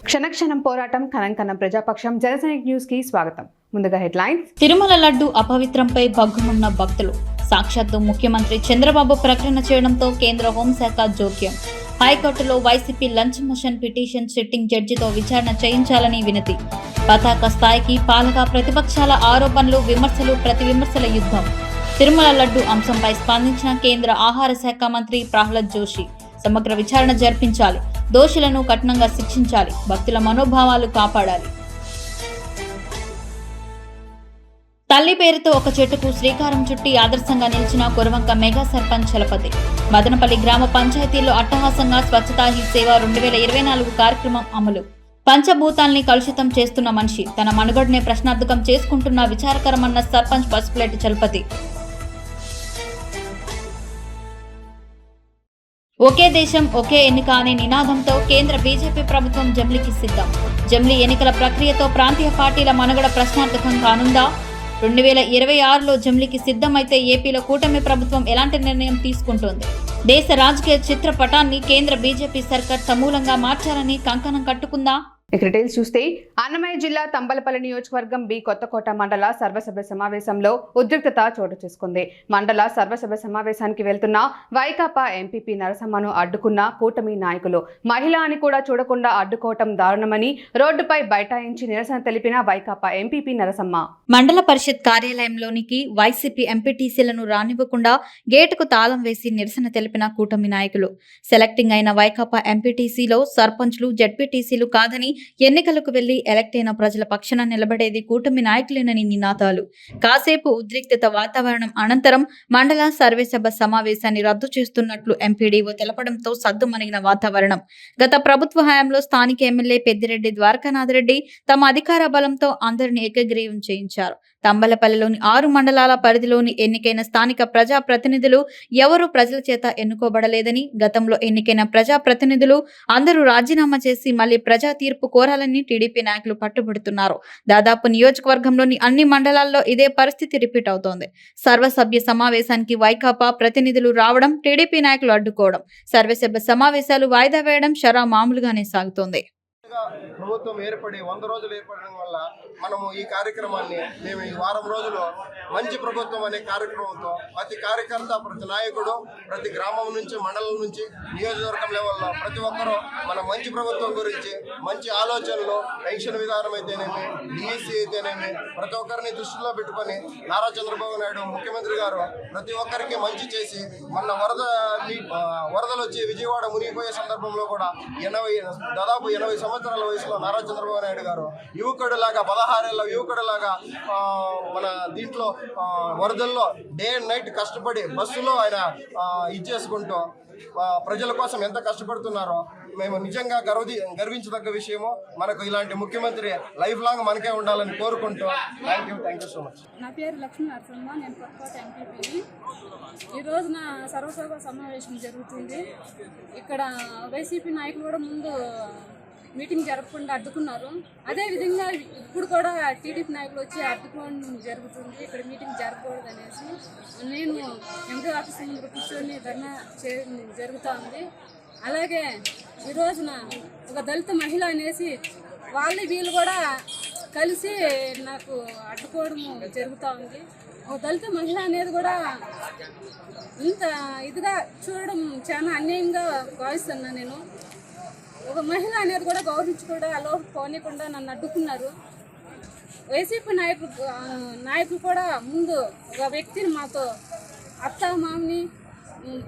క్షణక్షణం పోరాటం కనంకనం ప్రజాపక్షం జనసైనిక్ న్యూస్ కి స్వాగతం. ముందుగా హెడ్లైన్స్. తిరుమల లడ్డు అపవిత్రంపై భగ్గుమన్న భక్తులు. సాక్షాత్తు ముఖ్యమంత్రి చంద్రబాబు ప్రకటన చేయడంతో కేంద్ర హోంశాఖ జోక్యం. హైకోర్టులో YCP lunch motion petition sitting జడ్జితో విచారణ చేయించాలని వినతి. పతాక స్థాయికి పాలక ప్రతిపక్షాల ఆరోపణలు, విమర్శలు, ప్రతి విమర్శల యుద్ధం. తిరుమల లడ్డు అంశంపై స్పందించిన కేంద్ర ఆహార శాఖ మంత్రి ప్రహ్లాద్ జోషి. సమగ్ర విచారణ జరిపించాలి, దోషులను కఠినంగా శిక్షించాలి, భక్తుల మనోభావాలు కాపాడాలి. తల్లి పేరుతో ఒక చెట్టుకు శ్రీకారం చుట్టి ఆదర్శంగా నిలిచిన కొరవంక మెగా సర్పంచ్ చలపతి. మదనపల్లి గ్రామ పంచాయతీలో అట్టహాసంగా స్వచ్ఛతా హీ సేవ 2024 కార్యక్రమం అమలు. పంచభూతాల్ని కలుషితం చేస్తున్న మనిషి తన మనుగడనే ప్రశ్నార్థకం చేసుకుంటున్న విచారకరమన్న సర్పంచ్ పసుపులేటి చలపతి. ఒకే దేశం ఒకే ఎన్నిక అనే నినాదంతో కేంద్ర బీజేపీ ప్రభుత్వం జమ్లీకి సిద్ధం. జమ్లీ ఎన్నికల ప్రక్రియతో ప్రాంతీయ పార్టీల మనుగడ ప్రశ్నార్థకం కానుందా? 2026లో జమ్లీకి సిద్ధమైతే ఏపీలో కూటమి ప్రభుత్వం ఎలాంటి నిర్ణయం తీసుకుంటోంది? దేశ రాజకీయ చిత్రపటాన్ని కేంద్ర బీజేపీ సర్కార్ సమూలంగా మార్చాలని కంకణం కట్టుకుందా? ఇక డీటెయిల్స్ చూస్తే అన్నమయ్య జిల్లా తంబలపల్లి నియోజకవర్గం బి కొత్తకోట మండల సర్వసభ్య సమావేశంలో ఉద్రిక్తత చోటు చేసుకుంది. మండల సర్వసభ్య సమావేశానికి వెళ్తున్న వైకాపా ఎంపీపీ నరసమ్మను అడ్డుకున్న కూటమి నాయకులు. మహిళ అని కూడా చూడకుండా అడ్డుకోవటం దారుణమని రోడ్డుపై బైఠాయించి నిరసన తెలిపిన వైకాపా ఎంపీపీ నరసమ్మ. మండల పరిషత్ కార్యాలయంలోనికి వైసీపీ ఎంపీటీసీలను రానివ్వకుండా గేటుకు తాళం వేసి నిరసన తెలిపిన కూటమి నాయకులు. సెలెక్టింగ్ అయిన వైకాపా ఎంపీటీసీలో సర్పంచ్లు, జడ్పీటీసీలు కాదని ఎన్నికలకు వెళ్లి ఎలక్ట్ అయిన ప్రజల పక్షాన నిలబడేది కూటమి నాయకులేనని నినాదాలు. కాసేపు ఉద్రిక్తత వాతావరణం అనంతరం మండల సర్వేసభ సమావేశాన్ని రద్దు చేస్తున్నట్లు ఎంపీడీఓ తెలపడంతో సద్దుమణిగిన వాతావరణం. గత ప్రభుత్వ హయాంలో స్థానిక ఎమ్మెల్యే పెద్దిరెడ్డి ద్వారకానాథరెడ్డి తమ అధికార బలంతో అందరినీ ఏకగ్రీవం చేయించారు. తంబలపల్లిలోని 6 మండలాల పరిధిలోని ఎన్నికైన స్థానిక ప్రజా ప్రతినిధులు ఎవరూ ప్రజల చేత ఎన్నుకోబడలేదని, గతంలో ఎన్నికైన ప్రజా ప్రతినిధులు అందరూ రాజీనామా చేసి మళ్లీ ప్రజా తీర్పు కోరాలని టీడీపీ నాయకులు పట్టుబడుతున్నారు. దాదాపు నియోజకవర్గంలోని అన్ని మండలాల్లో ఇదే పరిస్థితి రిపీట్ అవుతోంది. సర్వసభ్య సమావేశానికి వైకాపా ప్రతినిధులు రావడం, టీడీపీ నాయకులు అడ్డుకోవడం, సర్వసభ్య సమావేశాలు వాయిదా వేయడం షరా మామూలుగానే సాగుతోంది. ప్రభుత్వం ఏర్పడి 100 రోజులు ఏర్పడడం వల్ల మనము ఈ కార్యక్రమాన్ని మేము ఈ వారం రోజులు మంచి ప్రభుత్వం అనే కార్యక్రమంతో ప్రతి కార్యకర్త, ప్రతి నాయకుడు, ప్రతి గ్రామం నుంచి, మండలం నుంచి, నియోజకవర్గం లెవెల్లో ప్రతి ఒక్కరూ మన మంచి ప్రభుత్వం గురించి మంచి ఆలోచనలు, పెన్షన్ విధానం అయితేనేమి, డిఎస్సీ అయితేనేమి ప్రతి ఒక్కరిని దృష్టిలో పెట్టుకొని నారా చంద్రబాబు నాయుడు ముఖ్యమంత్రి గారు ప్రతి ఒక్కరికి మంచి చేసి మన వరదలు వచ్చి విజయవాడ మునిగిపోయే సందర్భంలో కూడా దాదాపు 80 సంవత్సరాల వయసులో నారా చంద్రబాబు నాయుడు గారు యువకుడిలాగా 16 ఏళ్ళ యువకుడిలాగా మన దీంట్లో వరదల్లో డే అండ్ నైట్ కష్టపడి బస్సులో ఆయన ఇచ్చేసుకుంటూ ప్రజల కోసం ఎంత కష్టపడుతున్నారో మేము నిజంగా గర్వించదగ్గ విషయము. మనకు ఇలాంటి ముఖ్యమంత్రి లైఫ్ లాంగ్ మనకే ఉండాలని కోరుకుంటూ థ్యాంక్ యూ సో మచ్. నా పేరు లక్ష్మీ నరసింహ, నేను కొత్తకోట ఎంపీపీని. ఈ రోజున సర్వసభ సమావేశం జరుగుతుంది. ఇక్కడ వైసీపీ నాయకులు కూడా ముందు మీటింగ్ జరపకుండా అడ్డుకున్నారు. అదేవిధంగా ఇప్పుడు కూడా టీడీపీ నాయకులు వచ్చి అడ్డుకోవడం జరుగుతుంది. ఇక్కడ మీటింగ్ జరగకూడదు అనేసి నేను ఎంపీ ఆఫీస్ ముందు కూర్చొని ధర్నా చేయడం జరుగుతూ ఉంది. అలాగే ఈ రోజున ఒక దళిత మహిళ అనేసి వీళ్ళు కూడా కలిసి నాకు అడ్డుకోవడం జరుగుతూ ఉంది. ఒక దళిత మహిళ అనేది కూడా ఇంత ఇదిగా చూడడం చాలా అన్యాయంగా భావిస్తున్నా. నేను ఒక మహిళ అనేది కూడా గౌరవించుకోవడం అలా పోనీయకుండా నన్ను అడ్డుకున్నారు. వైసీపీ నాయకులు కూడా ముందు ఒక వ్యక్తిని మాతో అత్త మామని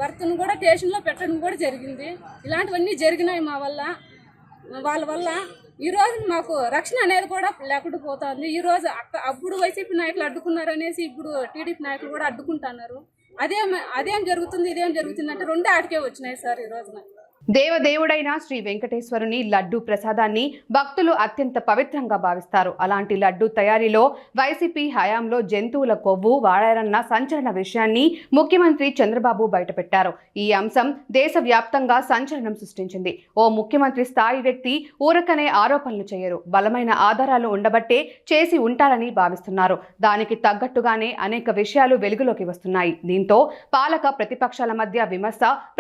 భర్తను కూడా స్టేషన్లో పెట్టడం కూడా జరిగింది. ఇలాంటివన్నీ జరిగినాయి వాళ్ళ వల్ల ఈరోజు మాకు రక్షణ అనేది కూడా లేకుండా పోతుంది. ఈరోజు అప్పుడు వైసీపీ నాయకులు అడ్డుకున్నారు అనేసి ఇప్పుడు టీడీపీ నాయకులు కూడా అడ్డుకుంటున్నారు. అదేం జరుగుతుంది ఇదేం జరుగుతుంది అంటే 2 ఆటకే వచ్చినాయి సార్. ఈ రోజున దేవదేవుడైన శ్రీ వెంకటేశ్వరుని లడ్డు ప్రసాదాన్ని భక్తులు అత్యంత పవిత్రంగా భావిస్తారు. అలాంటి లడ్డు తయారీలో వైసీపీ హయాంలో జంతువుల కొవ్వు వాడారన్న సంచలన విషయాన్ని ముఖ్యమంత్రి చంద్రబాబు బయటపెట్టారు. ఈ అంశం దేశవ్యాప్తంగా సంచలనం సృష్టించింది. ఓ ముఖ్యమంత్రి స్థాయి వ్యక్తి ఊరకనే ఆరోపణలు చేయరు. బలమైన ఆధారాలు ఉండబట్టే చేసి ఉంటారని భావిస్తున్నారు. దానికి తగ్గట్టుగానే అనేక విషయాలు వెలుగులోకి వస్తున్నాయి. దీంతో పాలక ప్రతిపక్షాల మధ్య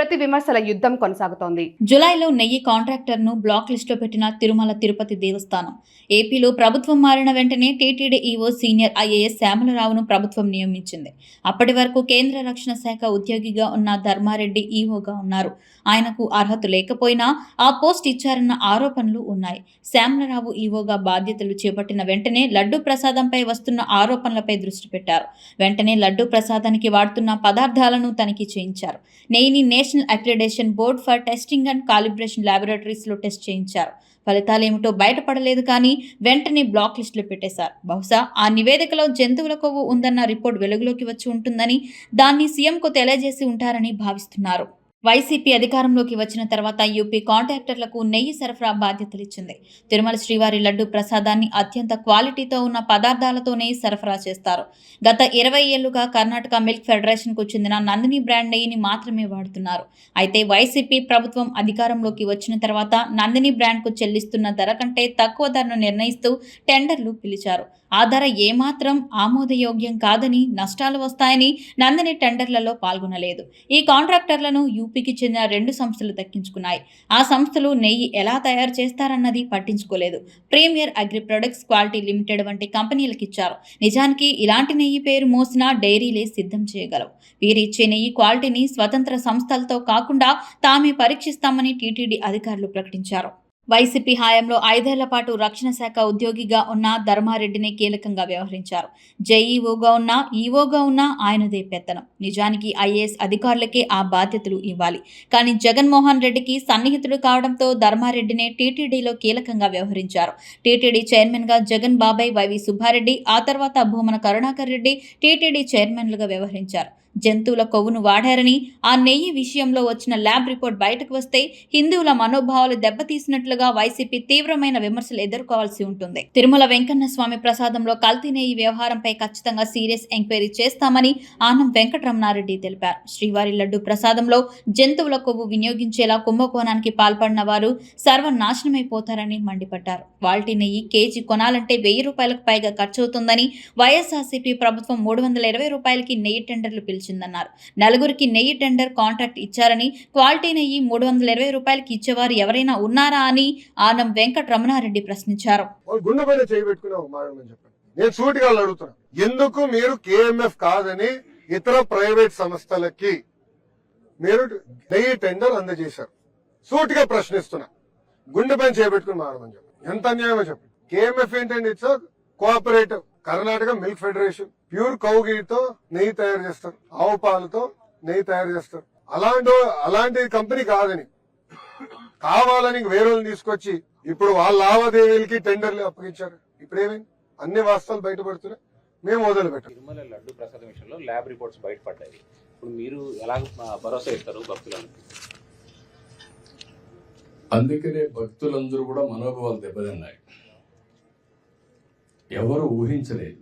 ప్రతి విమర్శల యుద్ధం కొనసాగుతోంది. తెలుస్తోంది. జులైలో నెయ్యి కాంట్రాక్టర్ను బ్లాక్ లిస్టులో పెట్టిన తిరుమల తిరుపతి దేవస్థానం. ఏపీలో ప్రభుత్వం మారిన వెంటనే టీటీడీ ఈవో సీనియర్ ఐఏఎస్ శ్యామలరావును ప్రభుత్వం నియమించింది. అప్పటి వరకు కేంద్ర రక్షణ శాఖ ఉద్యోగిగా ఉన్న ధర్మారెడ్డి ఈవోగా ఉన్నారు. ఆయనకు అర్హత లేకపోయినా ఆ పోస్ట్ ఇచ్చారన్న ఆరోపణలు ఉన్నాయి. శ్యామలరావు ఈవోగా బాధ్యతలు చేపట్టిన వెంటనే లడ్డూ ప్రసాదంపై వస్తున్న ఆరోపణలపై దృష్టి పెట్టారు. వెంటనే లడ్డూ ప్రసాదానికి వాడుతున్న పదార్థాలను తనిఖీ చేయించారు. నెయ్యిని national accreditation board for testing and calibration ల్యాబొరేటరీస్లో టెస్ట్ చేయించారు. ఫలితాలేమిటో బయటపడలేదు, కానీ వెంటనే బ్లాక్ లిస్టులో పెట్టేశారు. బహుశా ఆ నివేదికలో జంతువుల కొవ్వు ఉందన్న రిపోర్ట్ వెలుగులోకి వచ్చి ఉంటుందని, దాన్ని సీఎంకు తెలియజేసి ఉంటారని భావిస్తున్నారు. వైసీపీ అధికారంలోకి వచ్చిన తర్వాత యూపీ కాంట్రాక్టర్లకు నెయ్యి సరఫరా బాధ్యతలిచ్చింది. తిరుమల శ్రీవారి లడ్డూ ప్రసాదాన్ని అత్యంత క్వాలిటీతో ఉన్న పదార్థాలతోనే సరఫరా చేస్తారు. గత 20 ఏళ్లుగా కర్ణాటక మిల్క్ ఫెడరేషన్కు చెందిన నందిని బ్రాండ్ నెయ్యిని మాత్రమే వాడుతున్నారు. అయితే వైసీపీ ప్రభుత్వం అధికారంలోకి వచ్చిన తర్వాత నందిని బ్రాండ్కు చెల్లిస్తున్న ధర కంటే తక్కువ ధరను నిర్ణయిస్తూ టెండర్లు పిలిచారు. ఆ ధర ఏమాత్రం ఆమోదయోగ్యం కాదని, నష్టాలు వస్తాయని నందిని టెండర్లలో పాల్గొనలేదు. ఈ కాంట్రాక్టర్లను యూపీకి చెందిన 2 సంస్థలు దక్కించుకున్నాయి. ఆ సంస్థలు నెయ్యి ఎలా తయారు చేస్తారన్నది పట్టించుకోలేదు. Premier Agri Products Quality Limited వంటి కంపెనీలకు ఇచ్చారు. నిజానికి ఇలాంటి నెయ్యి పేరు మోసిన డైరీలే సిద్ధం చేయగలవు. వీరిచ్చే నెయ్యి క్వాలిటీని స్వతంత్ర సంస్థలతో కాకుండా తామే పరీక్షిస్తామని టీటీడీ అధికారులు ప్రకటించారు. వైసీపీ హయాంలో 5 ఏళ్ల పాటు రక్షణ శాఖ ఉద్యోగిగా ఉన్న ధర్మారెడ్డిని కీలకంగా వ్యవహరించారు. జేఈఓగా ఉన్నా, ఈఓగా ఉన్నా ఆయనదే పెత్తనం. నిజానికి ఐఏఎస్ అధికారులకే ఆ బాధ్యతలు ఇవ్వాలి. కానీ జగన్మోహన్ రెడ్డికి సన్నిహితుడు కావడంతో ధర్మారెడ్డినే టీటీడీలో కీలకంగా వ్యవహరించారు. టీటీడీ చైర్మన్గా జగన్ బాబాయ్, వైవి సుబ్బారెడ్డి, ఆ తర్వాత భూమన కరుణాకర్ రెడ్డి టీటీడీ చైర్మన్లుగా వ్యవహరించారు. జంతువుల కొవ్వును వాడారని, ఆ నెయ్యి విషయంలో వచ్చిన ల్యాబ్ రిపోర్ట్ బయటకు వస్తే హిందువుల మనోభావాలు దెబ్బతీసినట్లుగా వైసీపీ తీవ్రమైన విమర్శలు ఎదుర్కోవాల్సి ఉంటుంది. తిరుమల వెంకన్న స్వామి ప్రసాదంలో కల్తీ నెయ్యి వ్యవహారంపై ఖచ్చితంగా సీరియస్ ఎంక్వైరీ చేస్తామని ఆనం వెంకటరమణారెడ్డి తెలిపారు. శ్రీవారి లడ్డూ ప్రసాదంలో జంతువుల కొవ్వు వినియోగించేలా కుంభకోణానికి పాల్పడిన వారు సర్వనాశనమైపోతారని మండిపడ్డారు. క్వాలిటీ నెయ్యి కేజీ కొనాలంటే 1000 రూపాయలకు పైగా ఖర్చవుతుందని, వైఎస్ఆర్సీపీ ప్రభుత్వం 320 రూపాయలకి నెయ్యి టెండర్లు పిలిచిందన్నారు. 4గురికి నెయ్యి టెండర్ కాంట్రాక్ట్ ఇచ్చారని, క్వాలిటీ నెయ్యి 320 రూపాయలకి ఇచ్చేవారు ఎవరైనా ఉన్నారా అని ఆనం వెంకటరమణారెడ్డి ప్రశ్నించారు. గుండెపైన చేయబెట్టుకున్నావు మాడమని చెప్పండి. నేను సూటిగా అడుగుతున్నా, ఎందుకు మీరు కేఎంఎఫ్ కాదని ఇతర ప్రైవేట్ సంస్థలకి మీరు నెయ్యి టెండర్ అందజేశారు? సూటిగా ప్రశ్నిస్తున్నా. గుండెపైన చేయబెట్టుకుని మాడమని చెప్పండి. ఎంత అన్యాయమో చెప్పండి. కేఎంఎఫ్ ఏంటండి? It's cooperative. Karnataka milk federation pure కౌగీతో నెయ్యి తయారు చేస్తారు, ఆవు పాలతో నెయ్యి తయారు చేస్తారు. అలాంటి కంపెనీ కాదని, కావాలని వేరే తీసుకొచ్చి ఇప్పుడు వాళ్ళ లావాదేవీలకి టెండర్లు అప్పగించారు. ఇప్పుడేమైంది? అన్ని వాస్తవాలు బయటపడుతున్నాయి. మేము మొదలు పెట్టాం. తిరుమల లడ్డు ప్రసాదం విషయంలో ల్యాబ్ రిపోర్ట్స్ బయటపడ్డాయి. ఇప్పుడు మీరు ఎలా భరోసా ఇస్తారు భక్తులకు? అందుకనే భక్తులందరూ కూడా మనోభావాలు దెబ్బతిన్నాయి. ఎవరు ఊహించలేదు.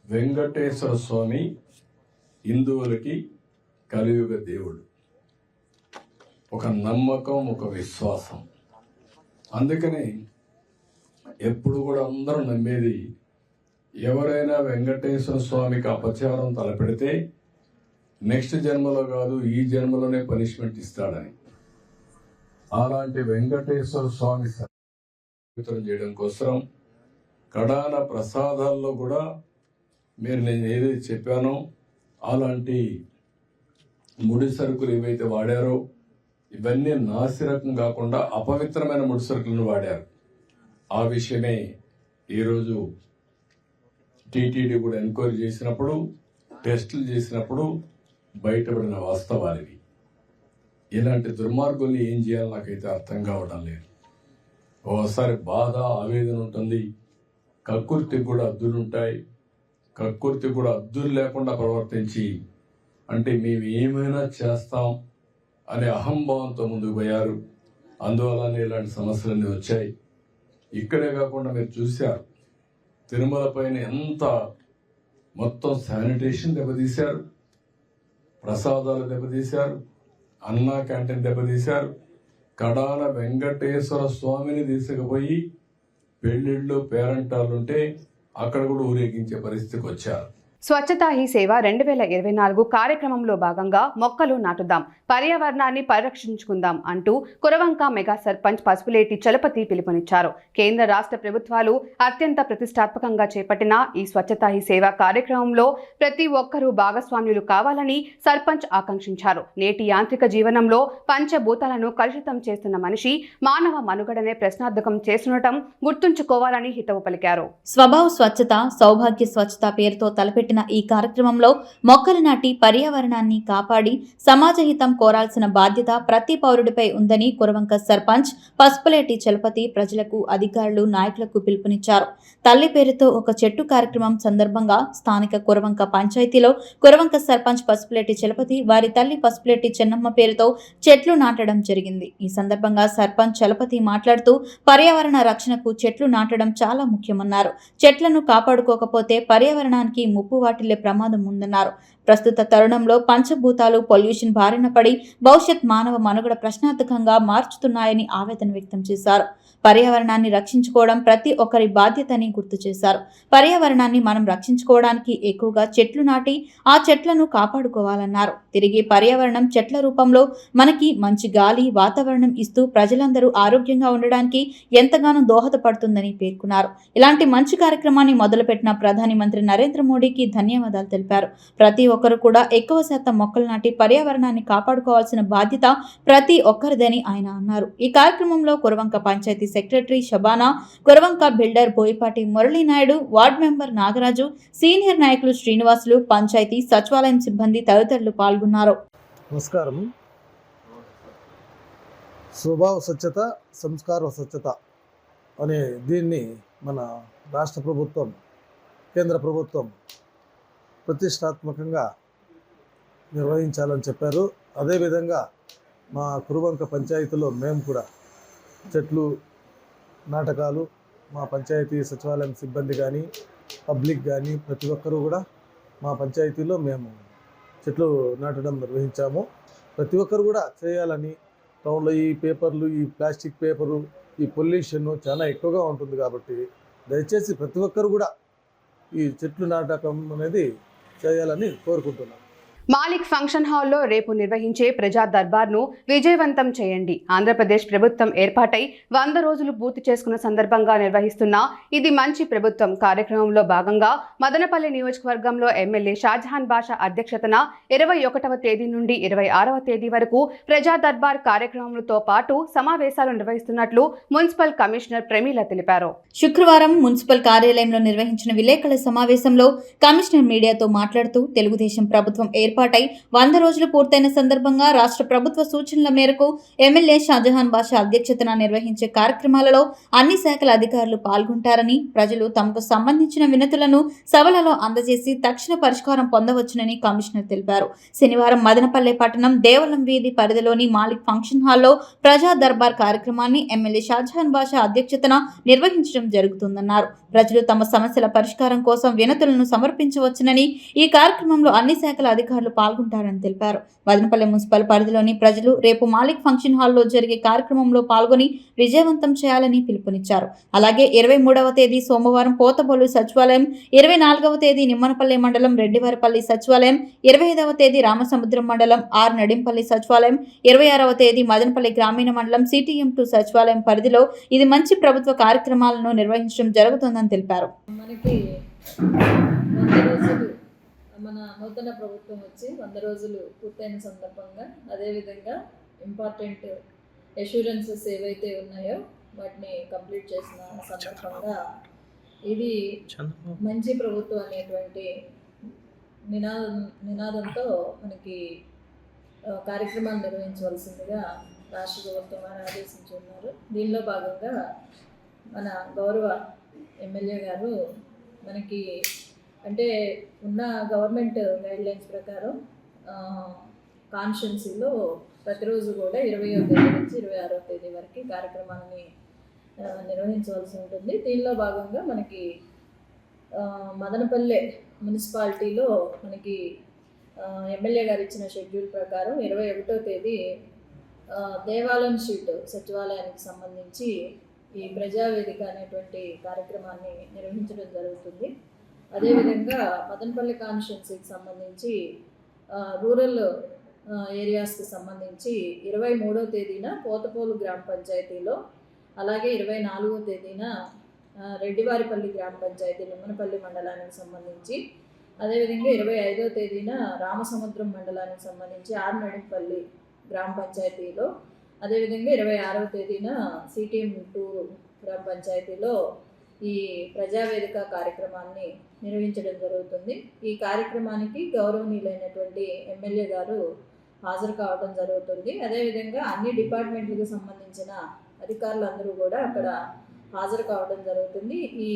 వెంకటేశ్వర స్వామి హిందువులకి కలియుగ దేవుడు. ఒక నమ్మకం, ఒక విశ్వాసం. అందుకని ఎప్పుడు కూడా అందరూ నమ్మేది, ఎవరైనా వెంకటేశ్వర స్వామికి అపచారం తలపెడితే నెక్స్ట్ జన్మలో కాదు, ఈ జన్మలోనే పనిష్మెంట్ ఇస్తాడని. అలాంటి వెంకటేశ్వర స్వామి పవిత్రం చేయడం కోసం కడాన ప్రసాదాల్లో కూడా మీరు నేను ఏదైతే చెప్పానో అలాంటి ముడి సరుకులు ఏవైతే వాడారో ఇవన్నీ నాసిరకం కాకుండా అపవిత్రమైన ముడి సరుకులను వాడారు. ఆ విషయమే ఈరోజు టీటీడీ కూడా ఎంక్వైరీ చేసినప్పుడు, టెస్టులు చేసినప్పుడు బయటపడిన వాస్తవాలు. ఇలాంటి దుర్మార్గుల్ని ఏం చేయాలో నాకైతే అర్థం కావడం లేదు. ఓసారి బాధ, ఆవేదన ఉంటుంది. కక్కుర్తికి కూడా అద్దులుంటాయి. కక్కుర్తి కూడా అద్దులు లేకుండా ప్రవర్తించి, అంటే మేము ఏమైనా చేస్తాం అనే అహంభావంతో ముందుకు పోయారు. అందువల్లనే ఇలాంటి సమస్యలన్నీ వచ్చాయి. ఇక్కడే కాకుండా మీరు చూశారు, తిరుమల పైన ఎంత మొత్తం శానిటేషన్ దెబ్బతీశారు, ప్రసాదాలు దెబ్బతీశారు, అన్నా క్యాంటీన్ దెబ్బతీశారు. కడాన వెంకటేశ్వర స్వామిని తీసుకుపోయి పెళ్లిళ్ళు, పేరంటాలుంటే అక్కడ కూడా ఊరేగించే పరిస్థితికి వచ్చారు. స్వచ్ఛతా హీ సేవ 2024 కార్యక్రమంలో భాగంగా మొక్కలు నాటుదాం, పర్యావరణాన్ని పరిరక్షించుకుందాం అంటూ కురవంక మెగా సర్పంచ్ పసుపులేటి చలపతి పిలుపునిచ్చారు. కేంద్ర రాష్ట్ర ప్రభుత్వాలు అత్యంత ప్రతిష్టాత్మకంగా చేపట్టిన ఈ స్వచ్ఛతా హీ సేవ కార్యక్రమంలో ప్రతి ఒక్కరూ భాగస్వామ్యులు కావాలని సర్పంచ్ ఆకాంక్షించారు. నేటి యాంత్రిక జీవనంలో పంచభూతాలను కలుషితం చేస్తున్న మనిషి మానవ మనుగడనే ప్రశ్నార్థకం చేస్తుండటం గుర్తుంచుకోవాలని హితవు పలికారు. స్వభావ స్వచ్ఛత సౌభాగ్య స్వచ్ఛత పేరుతో తలపెట్టిన ఈ కార్యక్రమంలో మొక్కలు నాటి పర్యావరణాన్ని కాపాడి సమాజ హితం కోరాల్సిన బాధ్యత ప్రతి పౌరుడిపై ఉందని కురవంక సర్పంచ్ పసుపులేటి చలపతి ప్రజలకు, అధికారులు, నాయకులకు పిలుపునిచ్చారు. తల్లి పేరుతో ఒక చెట్టు కార్యక్రమం సందర్భంగా స్థానిక కురవంక పంచాయతీలో కురవంక సర్పంచ్ పసుపులేటి చలపతి వారి తల్లి పసుపులేటి చెన్నమ్మ పేరుతో చెట్లు నాటడం జరిగింది. ఈ సందర్భంగా సర్పంచ్ చలపతి మాట్లాడుతూ పర్యావరణ రక్షణకు చెట్లు నాటడం చాలా ముఖ్యమన్నారు. చెట్లను కాపాడుకోకపోతే పర్యావరణానికి ముప్పు వాటిల్లే ప్రమాదం ఉందన్నారు. ప్రస్తుత తరుణంలో పంచభూతాలు పొల్యూషన్ బారిన పడి భవిష్యత్ మానవ మనుగడ ప్రశ్నార్థకంగా మార్చుతున్నాయని ఆవేదన వ్యక్తం చేశారు. పర్యావరణాన్ని రక్షించుకోవడం ప్రతి ఒక్కరి బాధ్యతని గుర్తు చేశారు. పర్యావరణాన్ని మనం రక్షించుకోవడానికి ఎక్కువగా చెట్లు నాటి ఆ చెట్లను కాపాడుకోవాలన్నారు. తిరిగి పర్యావరణం చెట్ల రూపంలో మనకి మంచి గాలి, వాతావరణం ఇస్తూ ప్రజలందరూ ఆరోగ్యంగా ఉండడానికి ఎంతగానో దోహదపడుతుందని పేర్కొన్నారు. ఇలాంటి మంచి కార్యక్రమాన్ని మొదలుపెట్టిన ప్రధాని మంత్రి నరేంద్ర మోడీకి ధన్యవాదాలు తెలిపారు. ప్రతి ఒక్కరు కూడా ఎక్కువ శాతం మొక్కలు నాటి పర్యావరణాన్ని కాపాడుకోవాల్సిన బాధ్యత ప్రతి ఒక్కరిదని ఆయన అన్నారు. ఈ కార్యక్రమంలో Kuravanka panchayat secretary Shabana, Kuravanka builder Boyapati Murali Naidu, ward member Nagaraju, senior నాయకులు శ్రీనివాసులు, పంచాయతీ సచివాలయం సిబ్బంది తదితరులు పాల్గొన్నారు. నమస్కారం. స్వభావ స్వచ్ఛత, సంస్కార స్వచ్ఛత అనే దీన్ని మన రాష్ట్ర ప్రభుత్వం, కేంద్ర ప్రభుత్వం ప్రతిష్టాత్మకంగా నిర్వహించాలని చెప్పారు. అదేవిధంగా మా కురువంక పంచాయతీలో మేము కూడా చెట్లు నాటకాలు, మా పంచాయతీ సచివాలయం సిబ్బంది కానీ, పబ్లిక్ కానీ ప్రతి ఒక్కరూ కూడా మా పంచాయతీలో మేము చెట్లు నాటడం నిర్వహించాము. ప్రతి ఒక్కరు కూడా చేయాలని, టౌన్లో ఈ పేపర్లు, ఈ ప్లాస్టిక్ పేపరు, ఈ పొల్యూషన్ చాలా ఎక్కువగా ఉంటుంది కాబట్టి దయచేసి ప్రతి ఒక్కరు కూడా ఈ చెట్లు నాటకం అనేది చేయాలని కోరుకుంటున్నాను. మాలిక్ ఫంక్షన్ హాల్లో రేపు నిర్వహించే ప్రజా దర్బార్ను విజయవంతం చేయండి. ఆంధ్రప్రదేశ్ ప్రభుత్వం ఏర్పాటై 100 రోజులు పూర్తి చేసుకున్న సందర్భంగా నిర్వహిస్తున్న ఇది మంచి ప్రభుత్వం కార్యక్రమంలో భాగంగా మదనపల్లి నియోజకవర్గంలో ఎమ్మెల్యే షాజహాన్ బాషా అధ్యక్షతన 21వ తేదీ నుండి 26వ తేదీ వరకు ప్రజా దర్బార్ కార్యక్రమంతో పాటు సమావేశాలు నిర్వహిస్తున్నట్లు మున్సిపల్ కమిషనర్ ప్రమీల తెలిపారు. శుక్రవారం మున్సిపల్ కార్యాలయంలో నిర్వహించిన విలేకరుల సమావేశంలో కమిషనర్ మీడియాతో మాట్లాడుతూ తెలుగుదేశం ప్రభుత్వం ఏర్పాటై 100 రోజులు పూర్తయిన సందర్భంగా రాష్ట్ర ప్రభుత్వ సూచనల మేరకు ఎమ్మెల్యే షాజహాన్ బాషా అధ్యక్షతన నిర్వహించే కార్యక్రమాలలో అన్ని శాఖల అధికారులు పాల్గొంటారని, ప్రజలు తమకు సంబంధించిన వినతులను సభలలో అందజేసి తక్షణ పరిష్కారం పొందవచ్చునని కమిషనర్ తెలిపారు. శనివారం మదనపల్లె పట్టణం దేవలం వీధి పరిధిలోని మాలిక్ ఫంక్షన్ హాల్లో ప్రజా దర్బార్ కార్యక్రమాన్ని ఎమ్మెల్యే షాజహాన్ బాషా అధ్యక్షతన నిర్వహించడం జరుగుతుందన్నారు. ప్రజలు తమ సమస్యల పరిష్కారం కోసం వినతులను సమర్పించవచ్చునని, ఈ కార్యక్రమంలో అన్ని శాఖల అధికారులు పాల్గొంటారని తెలిపారు. మదనపల్లె మున్సిపల్ పరిధిలోని ప్రజలు రేపు మాలిక్ ఫంక్షన్ హాల్లో జరిగే కార్యక్రమంలో పాల్గొని విజయవంతం చేయాలని పిలుపునిచ్చారు. అలాగే 23వ తేదీ సోమవారం పోతబోలు సచివాలయం, 24వ తేదీ నిమ్మనపల్లి మండలం రెడ్డివారిపల్లి సచివాలయం, 25వ తేదీ రామసముద్రం మండలం ఆర్ నడింపల్లి సచివాలయం, 26వ తేదీ మదనపల్లి గ్రామీణ మండలం CTM2 సచివాలయం పరిధిలో ఇది మంచి ప్రభుత్వ కార్యక్రమాలను నిర్వహించడం జరుగుతుందని తెలిపారు. మనకి 100 రోజులు మన నూతన ప్రభుత్వం వచ్చి 100 రోజులు పూర్తయిన సందర్భంగా, అదేవిధంగా ఇంపార్టెంట్ అష్యూరెన్సెస్ ఏవైతే ఉన్నాయో వాటిని కంప్లీట్ చేసిన సందర్భంగా ఇది మంచి ప్రభుత్వం అనేటువంటి నినాదంతో మనకి కార్యక్రమాలు నిర్వహించవలసిందిగా రాష్ట్ర ప్రభుత్వం వారు ఆదేశించి ఉన్నారు. దీనిలో భాగంగా మన గౌరవ ఎమ్మెల్యే గారు మనకి అంటే ఉన్న గవర్నమెంట్ గైడ్లైన్స్ ప్రకారం కాన్స్టిట్యున్సీలో ప్రతిరోజు కూడా 20వ తేదీ నుంచి 26వ తేదీ వరకు కార్యక్రమాన్ని నిర్వహించవలసి ఉంటుంది. దీనిలో భాగంగా మనకి మదనపల్లె మున్సిపాలిటీలో మనకి ఎమ్మెల్యే గారు ఇచ్చిన షెడ్యూల్ ప్రకారం 21వ తేదీ దేవాలయం స్ట్రీట్ సచివాలయానికి సంబంధించి ఈ ప్రజావేదిక అనేటువంటి కార్యక్రమాన్ని నిర్వహించడం జరుగుతుంది. అదేవిధంగా మదనపల్లి కాన్స్టిట్యున్సీకి సంబంధించి రూరల్ ఏరియాస్కి సంబంధించి 23వ తేదీన పోతపోలు గ్రామ పంచాయతీలో, అలాగే 24వ తేదీన రెడ్డివారిపల్లి గ్రామ పంచాయతీ నిమ్మనపల్లి మండలానికి సంబంధించి, అదేవిధంగా 25వ తేదీన రామసముద్రం మండలానికి సంబంధించి ఆర్నడింపల్లి గ్రామ పంచాయతీలో, అదేవిధంగా 26వ తేదీన సిటిఎం 2 గ్రామ పంచాయతీలో ఈ ప్రజావేదిక కార్యక్రమాన్ని నిర్వహించడం జరుగుతుంది. ఈ కార్యక్రమానికి గౌరవనీయులైనటువంటి ఎమ్మెల్యే గారు హాజరు కావడం జరుగుతుంది. అదేవిధంగా అన్ని డిపార్ట్మెంట్లకు సంబంధించిన అధికారులందరూ కూడా అక్కడ హాజరు కావడం జరుగుతుంది. ఈ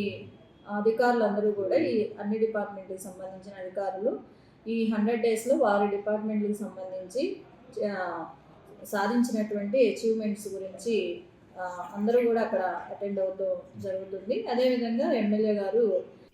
అధికారులందరూ కూడా ఈ అన్ని డిపార్ట్మెంట్కి సంబంధించిన అధికారులు ఈ 100 డేస్లో వారి డిపార్ట్మెంట్కి సంబంధించి సాధించినటువంటి అచీవ్మెంట్స్ గురించి అందరూ కూడా అక్కడ అటెండ్ అవుతూ జరుగుతుంది. అదేవిధంగా ఎమ్మెల్యే గారు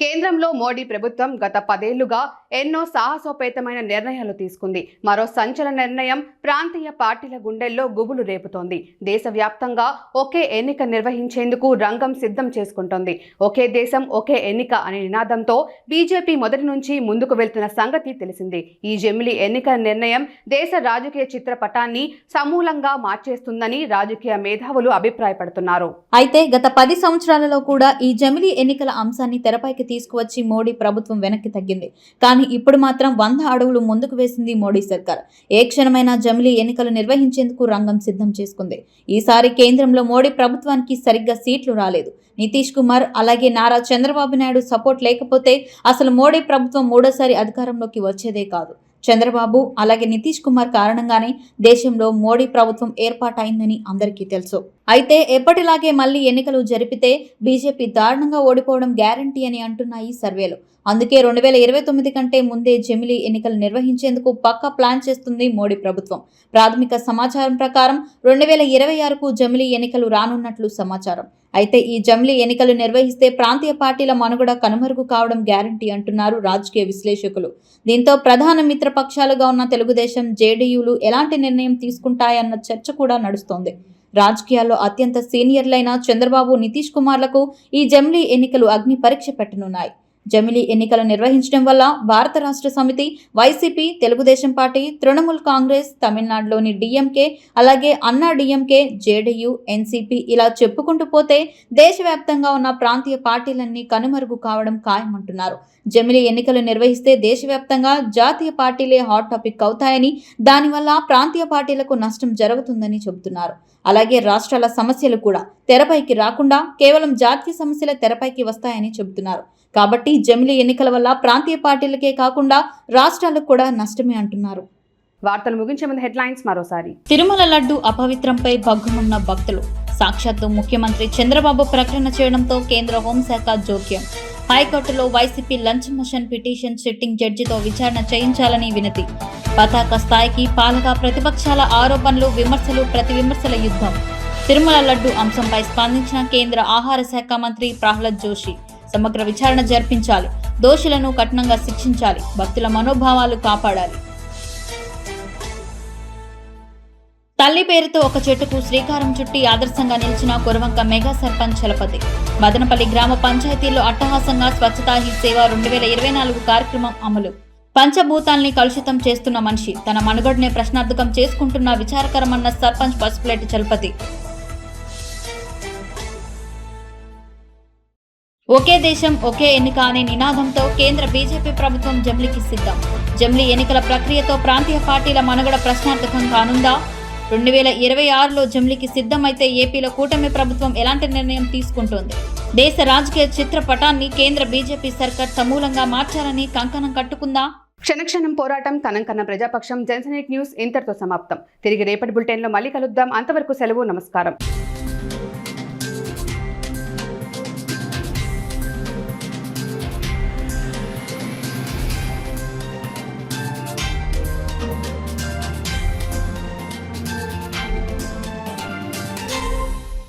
కేంద్రంలో మోడీ ప్రభుత్వం గత 10 ఏళ్లుగా ఎన్నో సాహసోపేతమైన నిర్ణయాలు తీసుకుంది. మరో సంచలన నిర్ణయం ప్రాంతీయ పార్టీల గుండెల్లో గుబులు రేపుతోంది. దేశవ్యాప్తంగా ఒకే ఎన్నిక నిర్వహించేందుకు రంగం సిద్ధం చేసుకుంటోంది. ఒకే దేశం ఒకే ఎన్నిక అనే నినాదంతో బీజేపీ మొదటి నుంచి ముందుకు వెళ్తున్న సంగతి తెలిసిందే. ఈ జమిలీ ఎన్నికల నిర్ణయం దేశ రాజకీయ చిత్రపటాన్ని సమూలంగా మార్చేస్తుందని రాజకీయ మేధావులు అభిప్రాయపడుతున్నారు. అయితే గత 10 సంవత్సరాలలో కూడా ఈ జమిలీ ఎన్నికల అంశాన్ని తెరపైకి తీసుకువచ్చి మోడీ ప్రభుత్వం వెనక్కి తగ్గింది. కానీ ఇప్పుడు మాత్రం 100 అడుగులు ముందుకు వేసింది మోడీ సర్కార్. ఏ క్షణమైనా జమిలీ ఎన్నికలు నిర్వహించేందుకు రంగం సిద్ధం చేసుకుంది. ఈసారి కేంద్రంలో మోడీ ప్రభుత్వానికి సరిగ్గా సీట్లు రాలేదు. నితీష్ కుమార్ అలాగే నారా చంద్రబాబు నాయుడు సపోర్ట్ లేకపోతే అసలు మోడీ ప్రభుత్వం మూడోసారి అధికారంలోకి వచ్చేదే కాదు. చంద్రబాబు అలాగే నితీష్ కుమార్ కారణంగానే దేశంలో మోడీ ప్రభుత్వం ఏర్పాటైందని అందరికీ తెలుసు. అయితే ఎప్పటిలాగే మళ్లీ ఎన్నికలు జరిపితే బీజేపీ దారుణంగా ఓడిపోవడం గ్యారంటీ అని అంటున్నాయి సర్వేలు. అందుకే 2029 కంటే ముందే జమిలీ ఎన్నికలు నిర్వహించేందుకు పక్కా ప్లాన్ చేస్తుంది మోడీ ప్రభుత్వం. ప్రాథమిక సమాచారం ప్రకారం 2026కు జమిలీ ఎన్నికలు రానున్నట్లు సమాచారం. అయితే ఈ జమిలీ ఎన్నికలు నిర్వహిస్తే ప్రాంతీయ పార్టీల మనుగడ కనుమరుగు కావడం గ్యారంటీ అంటున్నారు రాజకీయ విశ్లేషకులు. దీంతో ప్రధాన మిత్రపక్షాలుగా ఉన్న తెలుగుదేశం, జేడీయూలు ఎలాంటి నిర్ణయం తీసుకుంటాయన్న చర్చ కూడా నడుస్తోంది. రాజకీయాల్లో అత్యంత సీనియర్లైన చంద్రబాబు, నితీష్ కుమార్లకు ఈ జమిలీ ఎన్నికలు అగ్ని పరీక్ష పెట్టనున్నాయి. జమిలీ ఎన్నికలు నిర్వహించడం వల్ల భారత రాష్ట్ర సమితి, వైసీపీ, తెలుగుదేశం పార్టీ, తృణమూల్ కాంగ్రెస్, తమిళనాడులోని డిఎంకే, అలాగే అన్నా డిఎంకే, జేడీయూ, ఎన్సీపీ ఇలా చెప్పుకుంటూ పోతే దేశవ్యాప్తంగా ఉన్న ప్రాంతీయ పార్టీలన్నీ కనుమరుగు కావడం ఖాయమంటున్నారు. జమిలీ ఎన్నికలు నిర్వహిస్తే దేశవ్యాప్తంగా జాతీయ పార్టీలే హాట్ టాపిక్ అవుతాయని, దానివల్ల ప్రాంతీయ పార్టీలకు నష్టం జరుగుతుందని చెబుతున్నారు. అలాగే రాష్ట్రాల సమస్యలు కూడా తెరపైకి రాకుండా కేవలం జాతీయ సమస్యల తెరపైకి వస్తాయని చెబుతున్నారు. కాబట్టి జమిలీ ఎన్నికల వల్ల ప్రాంతీయ పార్టీలకే కాకుండా రాష్ట్రాలకు కూడా నష్టమే అంటున్నారు. వార్తలు ముగించే ముందు హెడ్లైన్స్ మరోసారి. తిరుమల లడ్డు అపవిత్రంపై భగ్గుమన్న భక్తులు. సాక్షాత్తు ముఖ్యమంత్రి చంద్రబాబు ప్రకటన చేయడంతో కేంద్ర హోంశాఖ జోక్యం. హైకోర్టులో YCP lunch motion petition sitting జడ్జితో విచారణ చేయించాలని వినతి. పతాక స్థాయికి పాలక ప్రతిపక్షాల ఆరోపణలు, విమర్శలు, ప్రతి విమర్శల యుద్ధం. తిరుమల లడ్డు అంశంపై స్పందించిన కేంద్ర ఆహార శాఖ మంత్రి ప్రహ్లాద్ జోషి. సమగ్ర విచారణ జరిపించాలి, దోషులను కఠినంగా శిక్షించాలి, భక్తుల మనోభావాలు కాపాడాలి. తల్లి పేరుతో ఒక చెట్టుకు శ్రీకారం చుట్టి ఆదర్శంగా నిలిచిన కురవంక మెగా సర్పంచ్ చలపతి. మదనపల్లి గ్రామ పంచాయతీలో అట్టహాసంగా స్వచ్ఛతా హీ సేవ 2024 కార్యక్రమం అమలు. పంచభూతాల్ని కలుషితం చేస్తున్న మనిషి తన మనుగడనే ప్రశ్నార్థకం చేసుకుంటున్న విచారకరమన్న సర్పంచ్ పసుపులేటి చలపతి. ఒకే దేశం ఒకే ఎన్నిక అనే నినాదంతో కేంద్ర బీజేపీ ప్రభుత్వం జమిలీకి సిద్ధం. జమిలీ ఎన్నికల ప్రక్రియతో ప్రాంతీయ పార్టీల మనుగడ ప్రశ్నార్థకం కానుందా? 2026లో జమిలీకి సిద్ధమైతే ఏపీలో కూటమి ప్రభుత్వం ఎలాంటి నిర్ణయం తీసుకుంటోంది? దేశ రాజకీయ చిత్రపటాన్ని కేంద్ర బీజేపీ సర్కార్ సమూలంగా మార్చాలని కంకణం కట్టుకుందా? క్షణక్షణం పోరాటం, కనం కన్న ప్రజాపక్షం. జనసైనిక్ న్యూస్ ఇంతటితో సమాప్తం. తిరిగి రేపటి బులెటిన్లో మళ్ళీ కలుద్దాం. అంతవరకు సెలవు, నమస్కారం.